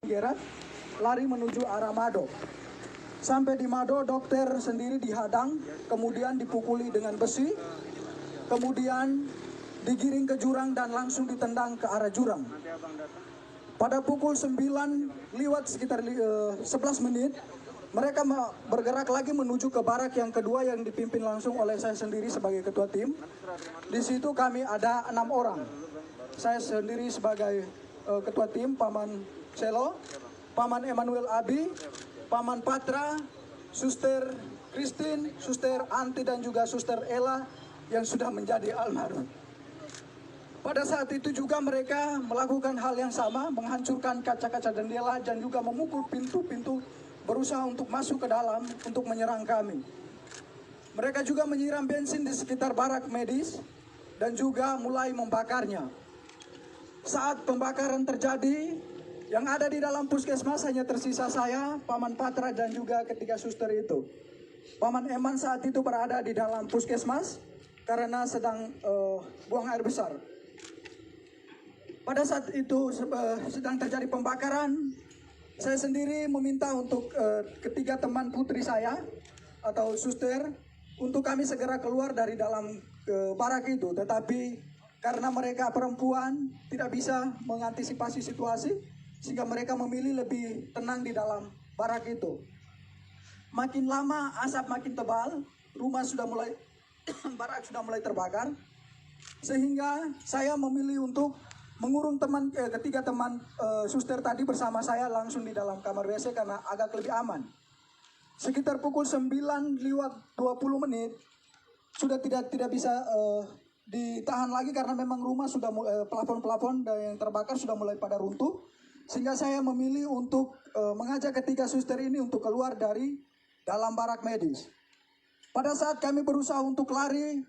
Gerat lari menuju arah Mado. Sampai di Mado, dokter sendiri dihadang, kemudian dipukuli dengan besi, kemudian digiring ke jurang dan langsung ditendang ke arah jurang. Pada pukul 9 lewat sekitar 11 menit, mereka bergerak lagi menuju ke barak yang kedua yang dipimpin langsung oleh saya sendiri sebagai ketua tim. Di situ kami ada 6 orang. Saya sendiri sebagai ketua tim, Paman Selo, Paman Emmanuel Abi, Paman Patra, Suster Christine, Suster Anti dan juga Suster Ella yang sudah menjadi almarhum. Pada saat itu juga mereka melakukan hal yang sama, menghancurkan kaca-kaca jendela dan juga memukul pintu-pintu, berusaha untuk masuk ke dalam untuk menyerang kami. Mereka juga menyiram bensin di sekitar barak medis dan juga mulai membakarnya. Saat pembakaran terjadi, yang ada di dalam puskesmas hanya tersisa saya, Paman Patra dan juga ketiga suster itu. Paman Eman saat itu berada di dalam puskesmas karena sedang buang air besar. Pada saat itu sedang terjadi pembakaran, saya sendiri meminta untuk ketiga teman putri saya atau suster untuk kami segera keluar dari dalam barak itu. Tetapi karena mereka perempuan tidak bisa mengantisipasi situasi, sehingga mereka memilih lebih tenang di dalam barak itu. Makin lama asap makin tebal, rumah sudah mulai barak sudah mulai terbakar, sehingga saya memilih untuk mengurung ketiga teman suster tadi bersama saya langsung di dalam kamar WC karena agak lebih aman. Sekitar pukul 9 lewat 20 menit sudah tidak bisa ditahan lagi karena memang rumah sudah plafon-plafon yang terbakar sudah mulai pada runtuh. Sehingga saya memilih untuk mengajak ketiga suster ini untuk keluar dari dalam barak medis. Pada saat kami berusaha untuk lari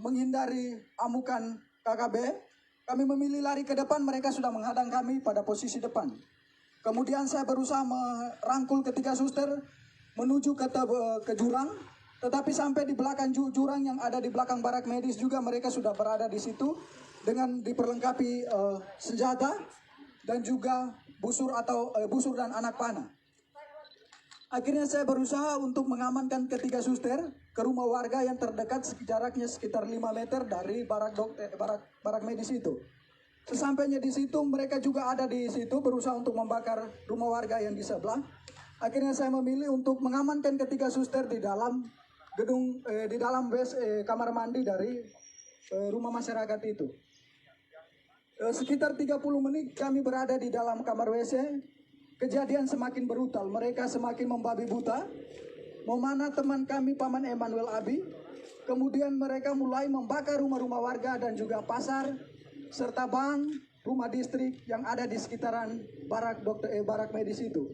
menghindari amukan KKB, kami memilih lari ke depan, mereka sudah menghadang kami pada posisi depan. Kemudian saya berusaha merangkul ketiga suster menuju ke jurang, tetapi sampai di belakang jurang yang ada di belakang barak medis juga mereka sudah berada di situ dengan diperlengkapi senjata dan juga busur dan anak panah. Akhirnya saya berusaha untuk mengamankan ketiga suster ke rumah warga yang terdekat jaraknya sekitar 5 meter dari barak medis itu. Sesampainya di situ mereka juga ada di situ berusaha untuk membakar rumah warga yang di sebelah. Akhirnya saya memilih untuk mengamankan ketiga suster di dalam gedung di dalam kamar mandi dari rumah masyarakat itu. Sekitar 30 menit kami berada di dalam kamar WC, kejadian semakin brutal, mereka semakin membabi buta, memanah teman kami Paman Emmanuel Abi, kemudian mereka mulai membakar rumah-rumah warga dan juga pasar, serta bank, rumah distrik yang ada di sekitaran barak medis itu.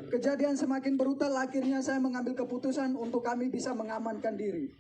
Kejadian semakin brutal, akhirnya saya mengambil keputusan untuk kami bisa mengamankan diri.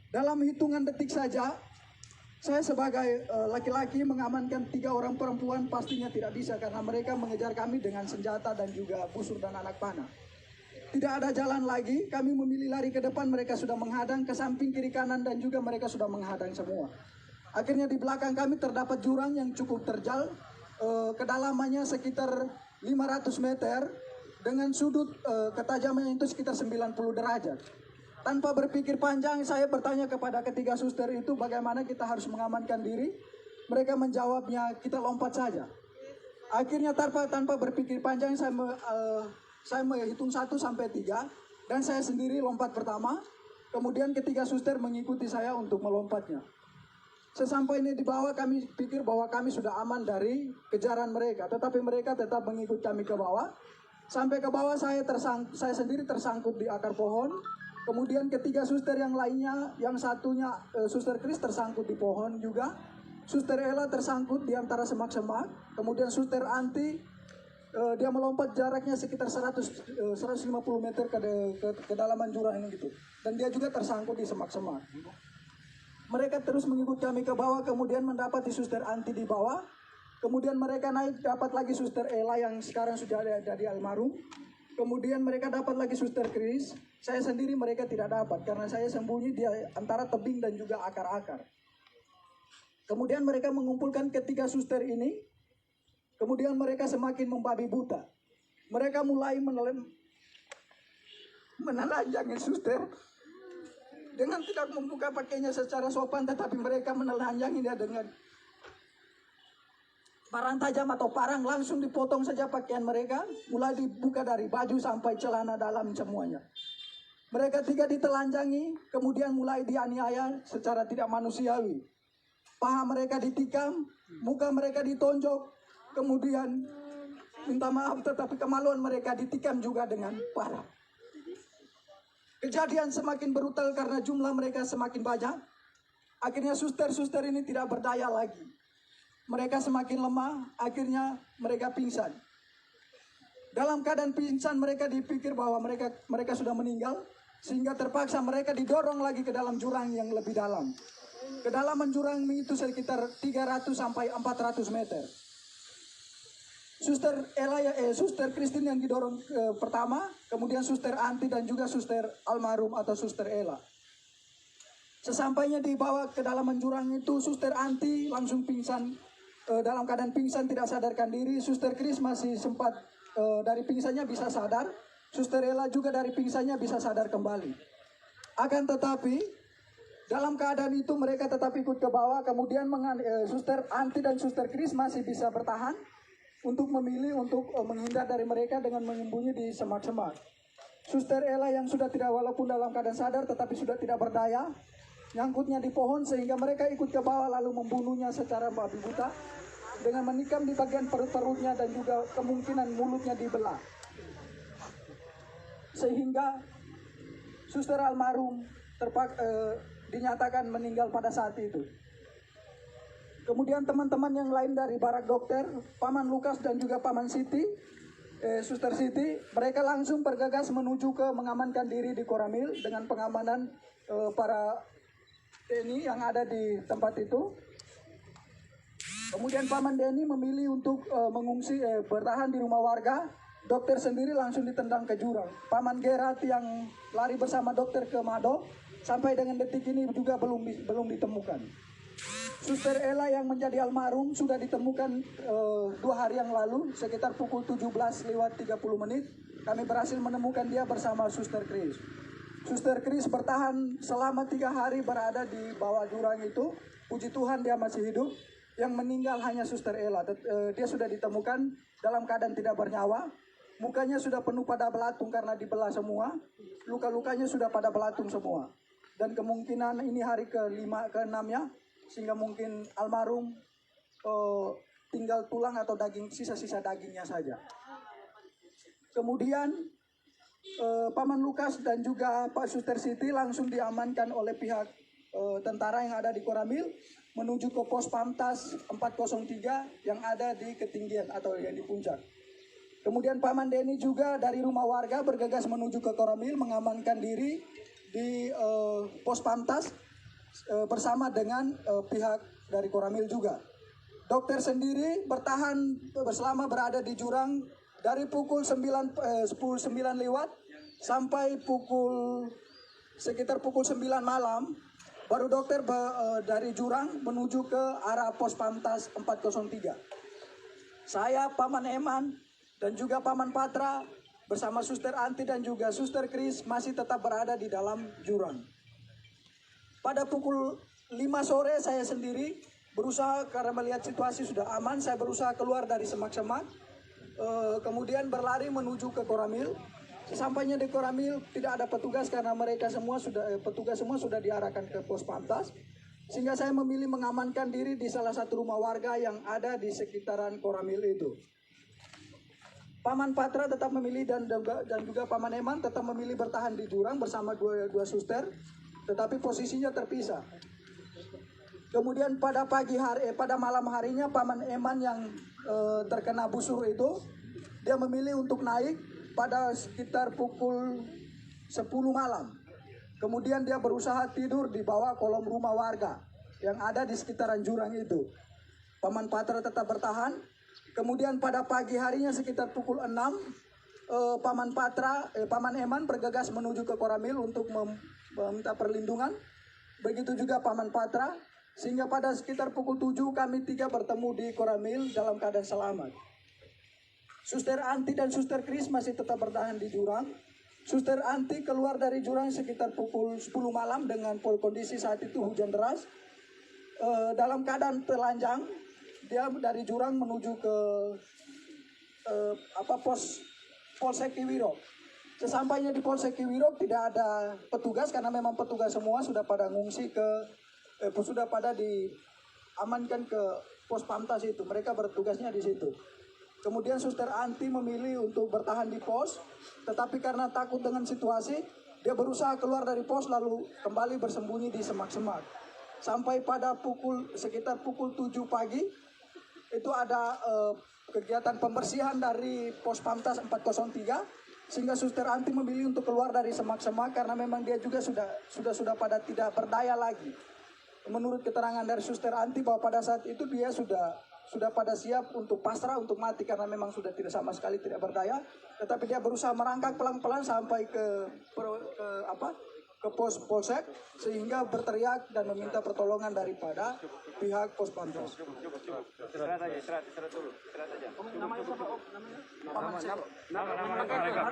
Dalam hitungan detik saja, saya sebagai laki-laki mengamankan 3 orang perempuan pastinya tidak bisa karena mereka mengejar kami dengan senjata dan juga busur dan anak panah. Tidak ada jalan lagi, kami memilih lari ke depan, mereka sudah menghadang ke samping kiri kanan dan juga mereka sudah menghadang semua. Akhirnya di belakang kami terdapat jurang yang cukup terjal, kedalamannya sekitar 500 meter dengan sudut ketajamannya itu sekitar 90 derajat. Tanpa berpikir panjang, saya bertanya kepada ketiga suster itu bagaimana kita harus mengamankan diri. Mereka menjawabnya, kita lompat saja. Akhirnya tanpa berpikir panjang, saya menghitung 1 sampai 3 dan saya sendiri lompat pertama. Kemudian ketiga suster mengikuti saya untuk melompatnya. Sesampainya di bawah kami pikir bahwa kami sudah aman dari kejaran mereka, tetapi mereka tetap mengikuti kami ke bawah. Sampai ke bawah saya sendiri tersangkut di akar pohon. Kemudian ketiga suster yang lainnya, yang satunya Suster Chris tersangkut di pohon juga. Suster Ella tersangkut di antara semak-semak. Kemudian Suster Anti, dia melompat jaraknya sekitar 150 meter ke kedalaman jurang gitu. Dan dia juga tersangkut di semak-semak. Mereka terus mengikut kami ke bawah, kemudian mendapati Suster Anti di bawah. Kemudian mereka naik, dapat lagi Suster Ella yang sekarang sudah ada di almarhum. Kemudian mereka dapat lagi Suster Chris. Saya sendiri mereka tidak dapat karena saya sembunyi di antara tebing dan juga akar-akar. Kemudian mereka mengumpulkan ketiga suster ini. Kemudian mereka semakin membabi buta. Mereka mulai menelanjangi suster dengan tidak membuka pakainya secara sopan, tetapi mereka menelanjangi dia dengan parang tajam atau parang, langsung dipotong saja pakaian mereka, mulai dibuka dari baju sampai celana dalam semuanya. Mereka tiga ditelanjangi, kemudian mulai dianiaya secara tidak manusiawi. Paha mereka ditikam, muka mereka ditonjok, kemudian minta maaf tetapi kemaluan mereka ditikam juga dengan parah. Kejadian semakin brutal karena jumlah mereka semakin banyak. Akhirnya suster-suster ini tidak berdaya lagi. Mereka semakin lemah, akhirnya mereka pingsan. Dalam keadaan pingsan mereka dipikir bahwa mereka sudah meninggal, sehingga terpaksa mereka didorong lagi ke dalam jurang yang lebih dalam. Kedalaman jurang itu sekitar 300 sampai 400 meter. Suster Christine yang didorong pertama, kemudian Suster Anti dan juga Suster Almarhum atau Suster Ella. Sesampainya dibawa ke dalam jurang itu, Suster Anti langsung pingsan, dalam keadaan pingsan tidak sadarkan diri. Suster Chris masih sempat dari pingsannya bisa sadar. Suster Ella juga dari pingsannya bisa sadar kembali. Akan tetapi dalam keadaan itu mereka tetap ikut ke bawah. Kemudian Suster Anti dan Suster Chris masih bisa bertahan untuk memilih untuk menghindar dari mereka dengan menyembunyi di semak-semak. Suster Ella yang sudah tidak, walaupun dalam keadaan sadar tetapi sudah tidak berdaya, nyangkutnya di pohon sehingga mereka ikut ke bawah lalu membunuhnya secara babi buta dengan menikam di bagian perut-perutnya dan juga kemungkinan mulutnya dibelah. Sehingga Suster Almarhum dinyatakan meninggal pada saat itu. Kemudian teman-teman yang lain dari barak dokter, Paman Lukas dan juga Paman Siti, Suster Siti, mereka langsung bergegas menuju ke mengamankan diri di Koramil dengan pengamanan para TNI yang ada di tempat itu. Kemudian Paman Denny memilih untuk mengungsi, bertahan di rumah warga. Dokter sendiri langsung ditendang ke jurang. Paman Gerat yang lari bersama dokter ke Mado, sampai dengan detik ini juga belum ditemukan. Suster Ella yang menjadi almarhum sudah ditemukan 2 hari yang lalu, sekitar pukul 17:30 kami berhasil menemukan dia bersama Suster Chris. Suster Chris bertahan selama 3 hari berada di bawah jurang itu. Puji Tuhan dia masih hidup. Yang meninggal hanya Suster Ella. Dia sudah ditemukan dalam keadaan tidak bernyawa. Mukanya sudah penuh pada belatung karena dibelah semua. Luka-lukanya sudah pada belatung semua. Dan kemungkinan ini hari ke-5, ke-6-nya. Sehingga mungkin almarhum tinggal tulang atau daging, sisa-sisa dagingnya saja. Kemudian Paman Lukas dan juga Pak Suster Siti langsung diamankan oleh pihak tentara yang ada di Koramil menuju ke pos Pamtas 403 yang ada di ketinggian atau yang di puncak. Kemudian Paman Denny juga dari rumah warga bergegas menuju ke Koramil mengamankan diri di pos Pamtas bersama dengan pihak dari Koramil juga. Dokter sendiri bertahan selama berada di jurang dari pukul 9 lewat sampai sekitar pukul 9 malam. Baru dokter dari jurang menuju ke arah pos Pamtas 403. Saya, Paman Eman, dan juga Paman Patra bersama Suster Anti dan juga Suster Chris masih tetap berada di dalam jurang. Pada pukul 5 sore saya sendiri berusaha, karena melihat situasi sudah aman, saya berusaha keluar dari semak-semak. Kemudian berlari menuju ke Koramil. Sesampainya di Koramil tidak ada petugas karena petugas semua sudah diarahkan ke pos Pamtas. Sehingga saya memilih mengamankan diri di salah satu rumah warga yang ada di sekitaran Koramil itu. Paman Patra tetap memilih dan juga Paman Eman tetap memilih bertahan di jurang bersama dua suster. Tetapi posisinya terpisah. Kemudian pada malam harinya Paman Eman yang terkena busur itu, dia memilih untuk naik pada sekitar pukul 10 malam. Kemudian dia berusaha tidur di bawah kolom rumah warga yang ada di sekitaran jurang itu. Paman Patra tetap bertahan. Kemudian pada pagi harinya sekitar pukul 6, Paman Eman bergegas menuju ke Koramil untuk meminta perlindungan. Begitu juga Paman Patra. Sehingga pada sekitar pukul 7 kami 3 bertemu di Koramil dalam keadaan selamat. Suster Anti dan Suster Kris masih tetap bertahan di jurang. Suster Anti keluar dari jurang sekitar pukul 10 malam dengan kondisi saat itu hujan deras. Dalam keadaan telanjang, dia dari jurang menuju ke Polsek Kiwirok. Sesampainya di Polsek Kiwirok tidak ada petugas karena memang petugas semua sudah pada ngungsi sudah pada diamankan ke pos Pamtas itu. Mereka bertugasnya di situ. Kemudian Suster Anti memilih untuk bertahan di pos, tetapi karena takut dengan situasi, dia berusaha keluar dari pos lalu kembali bersembunyi di semak-semak. Sampai pada sekitar pukul 7 pagi, itu ada kegiatan pembersihan dari pos Pamtas 403, sehingga Suster Anti memilih untuk keluar dari semak-semak karena memang dia juga sudah pada tidak berdaya lagi. Menurut keterangan dari Suster Anti bahwa pada saat itu dia sudah pada siap untuk pasrah, untuk mati karena memang sudah tidak sama sekali tidak berdaya, tetapi dia berusaha merangkak pelan-pelan sampai ke pos polsek sehingga berteriak dan meminta pertolongan daripada pihak pos Pamtas. Istirahat dulu. Namanya siapa? Namanya?